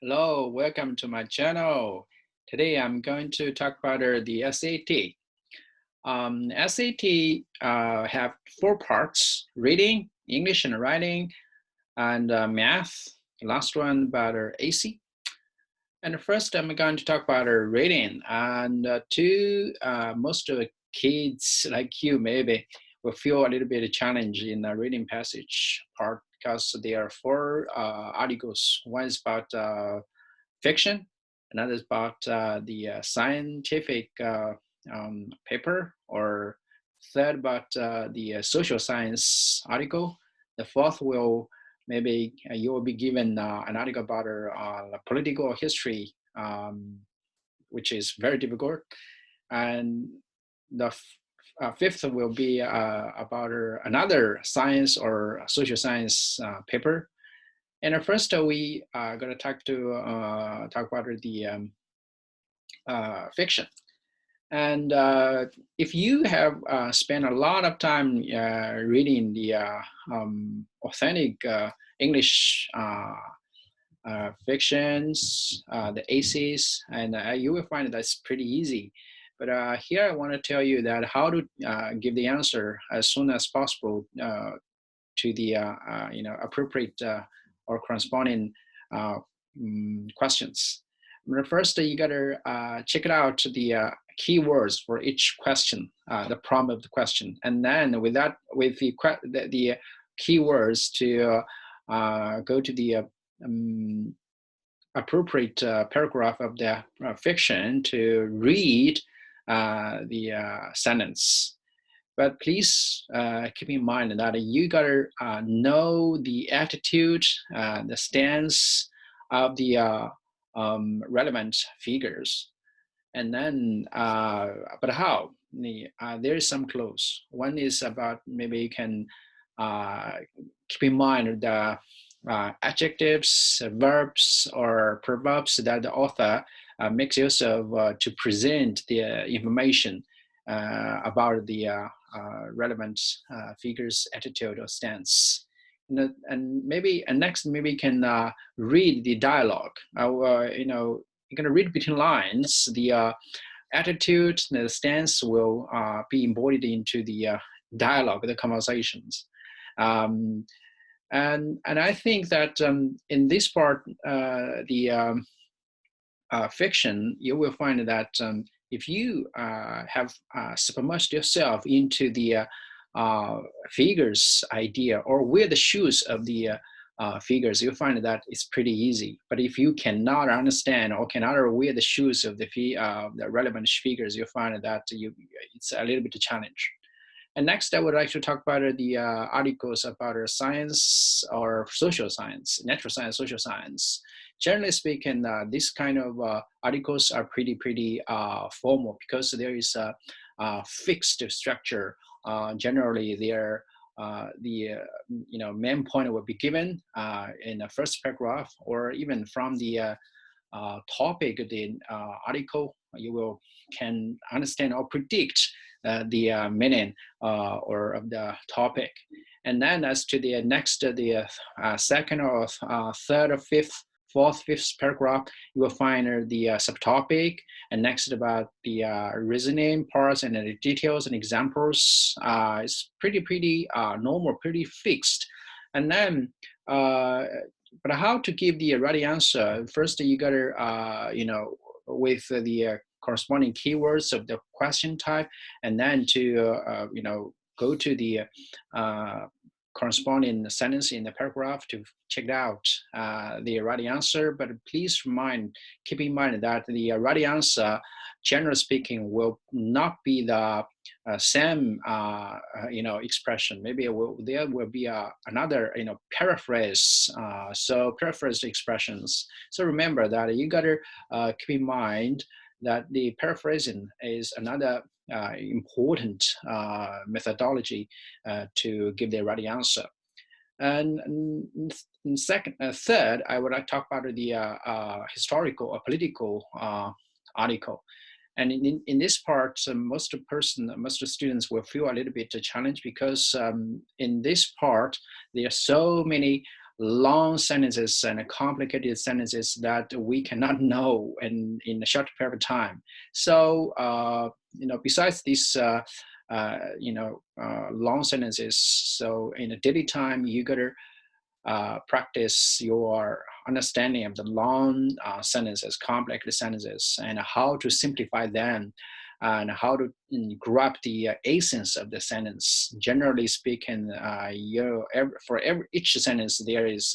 Hello, welcome to my channel. Today I'm going to talk about the SAT. SAT have four parts: reading, English and writing, and math. The last one about AC. And first I'm going to talk about reading. And most of the kids like you maybe will feel a little bit of challenge in the reading passage part because there are four articles. One is about fiction, another is about the scientific paper, or third about the social science article. The fourth will maybe you will be given an article about political history, which is very difficult. And the fifth will be about another science or social science paper. And first, we are going to talk about the fiction. And if you have spent a lot of time reading the authentic English fictions, the ACs, and you will find that's pretty easy. But here I want to tell you that how to give the answer as soon as possible to the appropriate or corresponding questions. First, you gotta check it out the keywords for each question, the prompt of the question, and then with the keywords to go to the appropriate paragraph of the fiction to read the sentence. But please keep in mind that you gotta know the attitude, the stance of the relevant figures. And then, but how? There is some clues. One is about maybe you can keep in mind the adjectives, verbs, or proverbs that the author makes use of to present the information about the relevant figure's attitude or stance. And next maybe you can read the dialogue. You're going to read between lines. The attitude, the stance will be embodied into the dialogue, the conversations. And I think that in this part, the fiction, you will find that if you have submerged yourself into the figures idea or wear the shoes of the figures, you'll find that it's pretty easy. But if you cannot understand or cannot wear the shoes of the relevant figures, you'll find that it's a little bit of a challenge. And next, I would like to talk about the articles about science or social science, natural science, social science. Generally speaking, this kind of articles are pretty formal because there is a fixed structure. Generally, the main point will be given in the first paragraph, or even from the topic of the article, you can understand or predict the meaning or of the topic. And then as to the next, the second or third or fourth, fifth paragraph, you will find the subtopic, and next about the reasoning parts and the details and examples. It's pretty normal, pretty fixed. And then, but how to give the right answer? First, you gotta, with the corresponding keywords of the question type, and then to go to the corresponding sentence in the paragraph to check out the right answer. But please keep in mind that the right answer, generally speaking, will not be the same expression. Maybe there will be another paraphrase. So paraphrase expressions. So remember that you gotta keep in mind that the paraphrasing is another important methodology to give the right answer. And third, I would like to talk about the historical or political article. And in this part, most students will feel a little bit challenged because in this part, there are so many long sentences and complicated sentences that we cannot know in a short period of time. So, besides these, long sentences, so in a daily time, you gotta practice your understanding of the long sentences, complex sentences, and how to simplify them, and how to grab the essence of the sentence. Generally speaking, each sentence there is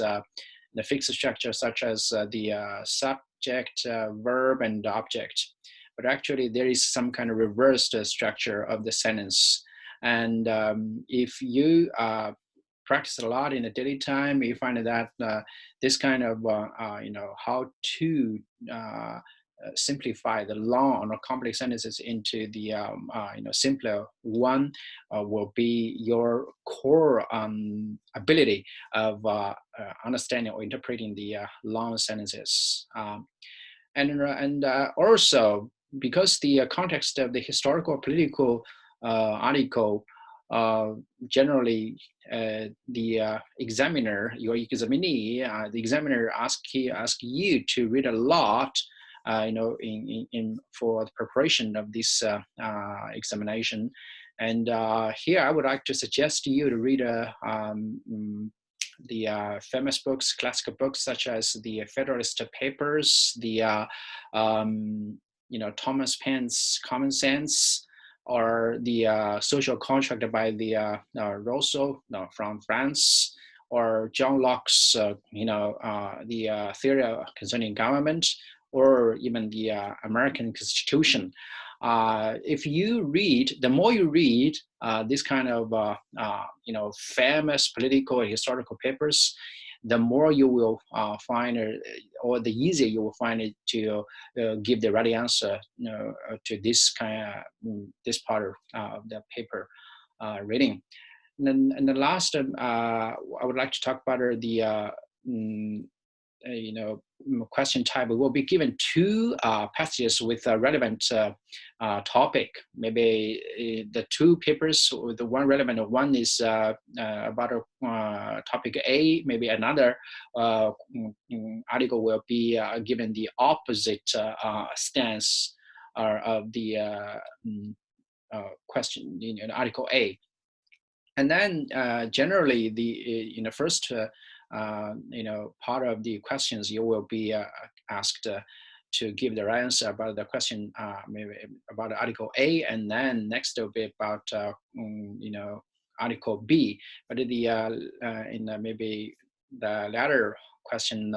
the fixed structure, such as the subject, verb, and object. But actually, there is some kind of reversed structure of the sentence. And if you practice a lot in the daily time, you find that this kind of how to simplify the long or complex sentences into the simpler one will be your core ability of understanding or interpreting the long sentences. And also, because the context of the historical political article, generally the examiner, your examinee, the examiner ask you to read a lot, for the preparation of this examination. And here I would like to suggest to you to read the famous books, classical books, such as the Federalist Papers, the Thomas Paine's Common Sense, or the Social Contract by the Rousseau from France, or John Locke's the Theory Concerning Government, or even the American Constitution. If you read, the more you read this kind of famous political and historical papers, the more you will find, or the easier you will find it to give the right answer to this this part of the paper reading. And the last, I would like to talk about the question type. We will be given two passages with a relevant topic. Maybe the two papers, the one relevant one is about topic A. Maybe another article will be given the opposite stance of the question in article A. And then generally the first part of the questions, you will be asked to give the right answer about the question, maybe about article A, and then next will be about article B. But maybe the latter question,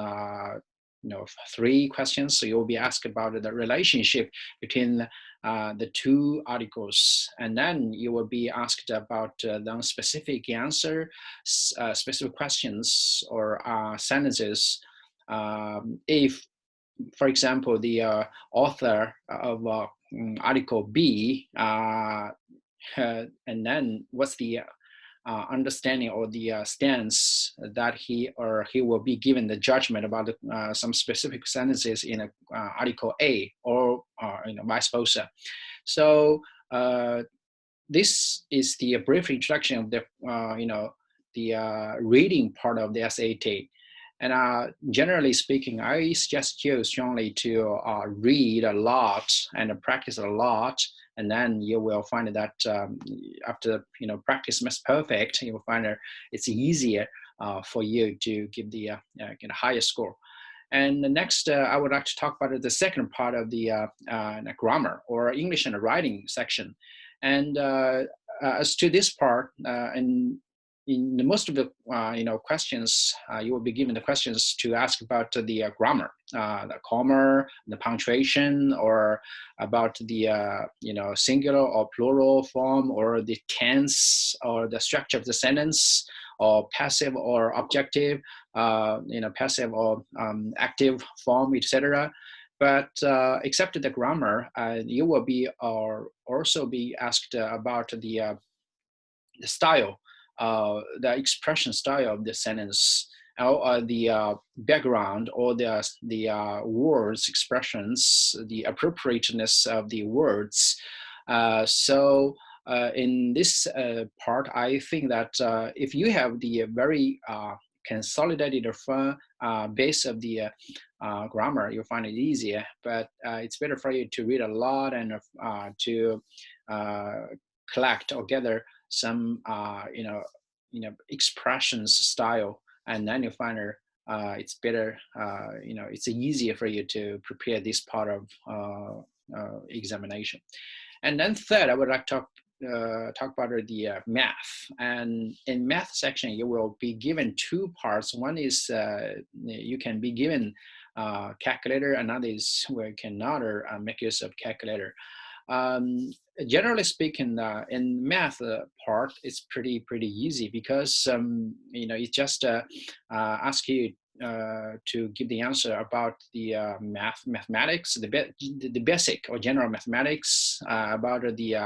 three questions, so you'll be asked about the relationship between the two articles, and then you will be asked about the specific answer, specific questions or sentences. If, for example, the author of article B, and then what's the understanding or the stance that he will be given the judgment about some specific sentences in article A, or vice versa. So this is the brief introduction of the the reading part of the SAT. And generally speaking, I suggest you strongly to read a lot and practice a lot, and then you will find that after practice makes perfect, you will find that it's easier for you to give the get a higher score. And the next, I would like to talk about the second part of the grammar or English and writing section. And as to this part, and in most of the questions, you will be given the questions to ask about the grammar, the comma, the punctuation, or about the singular or plural form, or the tense, or the structure of the sentence, or passive or objective, passive or active form, etc. But except the grammar, you will be also be asked about the style, the expression style of the sentence, or the background, or the words expressions, the appropriateness of the words. So in this part, I think that if you have the very consolidated from base of the grammar, you'll find it easier. But it's better for you to read a lot and to collect or gather some expressions style, and then you find it's better. It's easier for you to prepare this part of examination. And then third, I would like to talk about the math. And in math section, you will be given two parts. One is you can be given calculator, another is where you cannot make use of calculator. Generally speaking, in math part, it's pretty easy because it just ask you to give the answer about the mathematics, the basic or general mathematics about the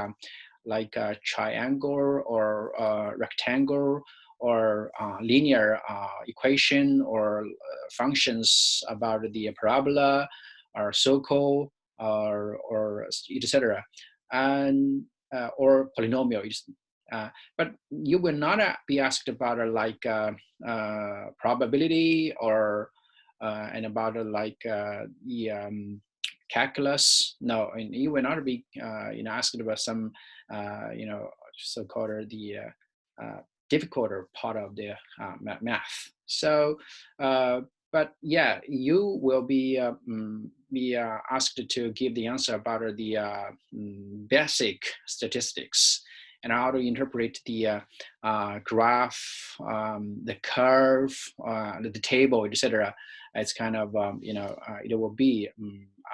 like triangle or rectangle or linear equation or functions about the parabola or circle or etc. And or polynomial. But you will not be asked about like probability or and about like the calculus. No, and you will not be asked about some so-called the difficult part of the math. So but yeah, you will be asked to give the answer about the basic statistics and how to interpret the graph, the curve, the table, etc. It's kind of it will be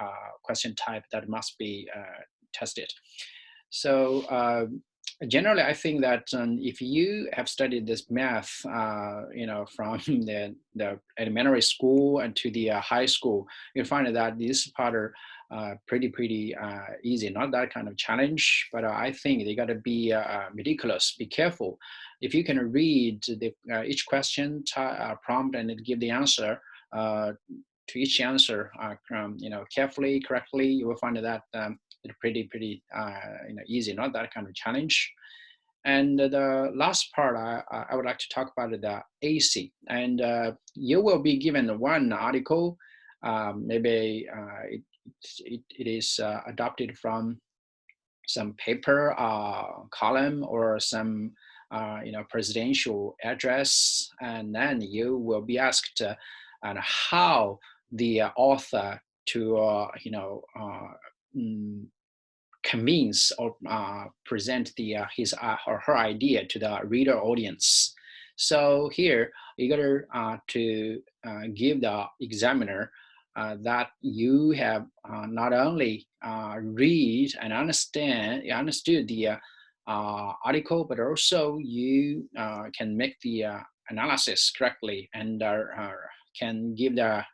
a question type that must be tested. So generally, I think that if you have studied this math, from the elementary school and to the high school, you'll find that this part are pretty easy, not that kind of challenge, but I think they got to be meticulous, be careful. If you can read the each question prompt and give the answer to each answer, carefully, correctly, you will find that pretty easy, not that kind of challenge. And the last part I would like to talk about the AC, and you will be given one article. Maybe it is adopted from some paper column or some presidential address, and then you will be asked on how the author to convince or present the his or her idea to the reader audience. So here you got to give the examiner that you have not only read and understood the article, but also you can make the analysis correctly and can give the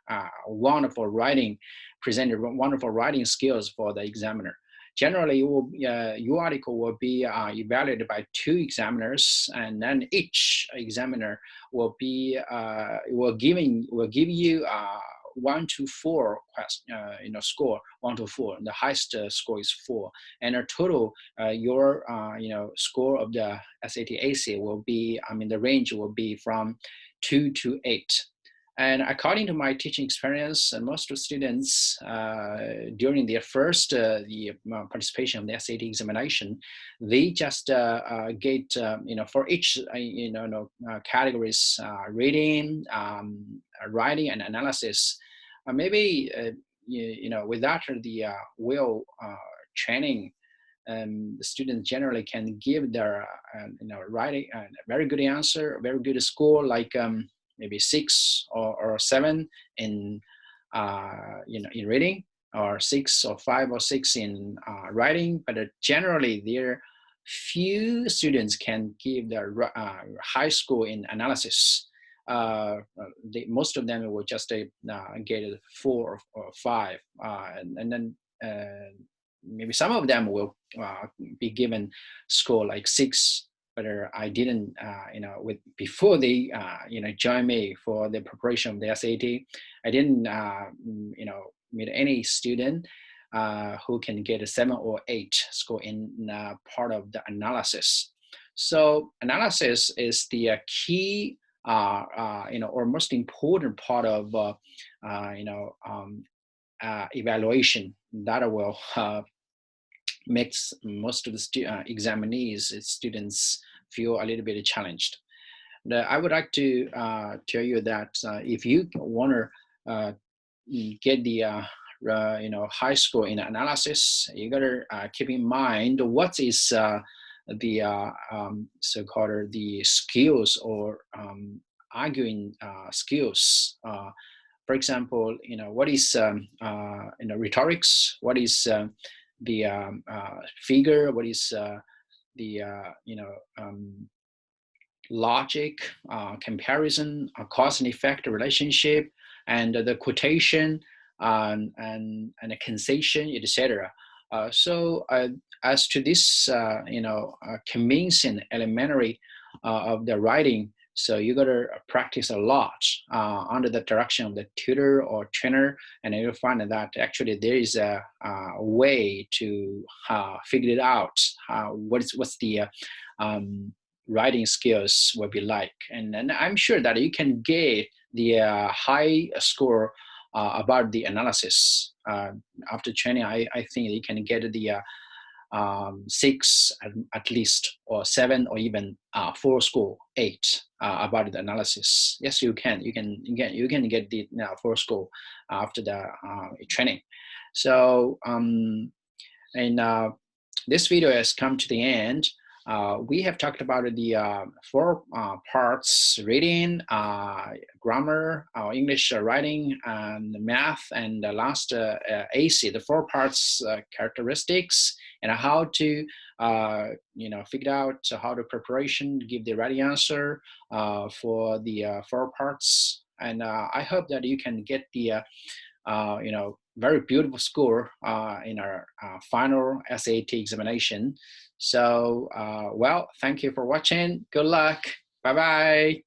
wonderful writing, presented wonderful writing skills for the examiner. Generally, your article will be evaluated by two examiners, and then each examiner will be will give you 1 to 4 score, 1 to 4. The highest score is 4, and a total your score of the SAT AC will be, the range will be from 2 to 8. And according to my teaching experience, most of students during their first the participation of the SAT examination, they just get for each categories, reading, writing, and analysis. Maybe without the will training, the students generally can give their writing a very good answer, a very good score, like maybe 6 or 7 in in reading, or 6 or 5 or 6 in writing. But generally, there few students can give their high score in analysis. Most of them will just get 4 or 5, and then maybe some of them will be given score like 6. But I didn't, before they, join me for the preparation of the SAT, I didn't, meet any student who can get a 7 or 8 score in part of the analysis. So analysis is the key or most important part of evaluation that will makes most of the examinees, students feel a little bit challenged. I would like to tell you that if you want to get the high score in analysis, you gotta keep in mind what is the so-called the skills or arguing skills. For example, what is rhetorics? What is the figure? What is the logic, comparison, cause and effect relationship, and the quotation, and the concession, etc. So as to this, convincing elementary of the writing, so you gotta practice a lot under the direction of the tutor or trainer, and you'll find that actually there is a way to figure it out. What's the writing skills will be like, and I'm sure that you can get the high score about the analysis after training. I think you can get the 6 at least, or 7, or even 4 score 8 about the analysis. Yes, you can get the 4 score after the training. So and this video has come to the end. We have talked about the 4 parts: reading, grammar, English writing, and math, and the last AC, the 4 parts characteristics, and how to figure out how to preparation, give the right answer for the 4 parts. And I hope that you can get the very beautiful score in our final SAT examination. So, well, thank you for watching. Good luck. Bye-bye.